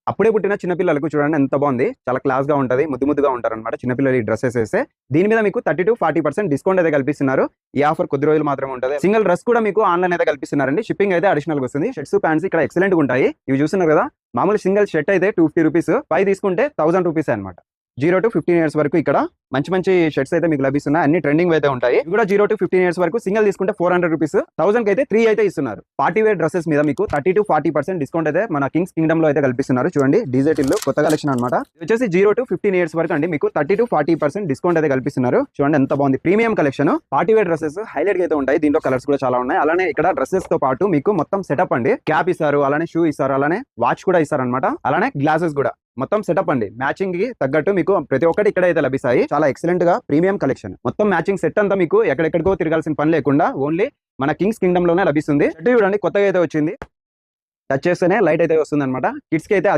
అప్పుడే పుట్టిన చిన్నపిల్లలకు చూడండి ఎంత బాగుంది, చాలా క్లాస్ గా ఉంటది, ముద్దుగా ఉంటారన్నమాట చిన్నపిల్లలు ఈ డ్రెస్సెస్ వేస్తే. దీని మీద మీకు 30-40% డిస్కౌంట్ అయితే కల్పిస్తున్నారు. ఈ ఆఫర్ కొద్ది రోజులు మాత్రమే ఉంటుంది. సింగిల్ డ్రెస్ కూడా మీకు ఆన్లైన్ అయితే కల్పిస్తున్నారండి. షిప్పింగ్ అయితే అడిషనల్ గా వస్తుంది. షర్ట్స్ ప్యాంట్స్ ఇక్కడ ఎక్సలెంట్ గా ఉంటాయి. ఇవి చూస్తున్నారు కదా, మామూలు సింగిల్ షర్ట్ అయితే 250 రూపీస్, 5 తీసుకుంటే 1000 రూపీస్ అనమాట. 0 to 15 ఇయర్స్ వరకు ఇక్కడ మంచి షర్ట్స్ అయితే మీకు లభిస్తున్నాయి. అన్ని ట్రెండింగ్ అయితే ఉంటాయి. ఇవి కూడా 0 to 15 ఇయర్స్ వరకు సింగిల్ తీసుకుంటే 400 రూపీస్, 1000 కి అయితే 3 అయితే ఇస్తున్నారు. పార్టీ వేర్ డ్రెస్సెస్ మీద మీకు 30-40% డిస్కౌంట్ అయితే మన కింగ్స్ కింగ్డమ్ లో అయితే కల్పిస్తున్నారు. చూడండి డీజెట్ ఇల్లు కొత్త కలెక్షన్ అనమాట. ఇది వచ్చేసి 0 to 15 ఇయర్స్ వరకు అండి మీకు 30-40% డిస్కౌంట్ అయితే కల్పిస్తున్నారు. చూడండి ఎంత బాగుంది, premium collection. Party wear dresses highlight అయితే ఉంటాయి. దీంట్లో కలర్స్ కూడా చాలా ఉన్నాయి. అలానే ఇక్కడ డ్రెస్సెస్ తో పాటు మీకు మొత్తం సెటప్ అండి, క్యాప్ ఇస్తారు, అలానే షూ ఇస్తారు, అలానే వాచ్ కూడా ఇస్తారు అనమాట. అలానే గ్లాసెస్ కూడా మొత్తం సెటప్ అండి. మ్యాచింగ్ కి తగ్గట్టు మీకు ప్రతి ఒక్కటి ఇక్కడ అయితే లభిస్తాయి. చాలా ఎక్సలెంట్ గా ప్రీమియం కలెక్షన్. మొత్తం మ్యాచింగ్ సెట్ అంతా మీకు ఎక్కడెక్కడికో తిరగాల్సిన పని లేకుండా ఓన్లీ మన కింగ్స్ కింగ్డమ్ లోనే లభిస్తుంది. చూడండి కొత్తగా అయితే వచ్చింది, టచ్ చేస్తేనే లైట్ అయితే వస్తుంది అనమాట. కిడ్స్ కి అయితే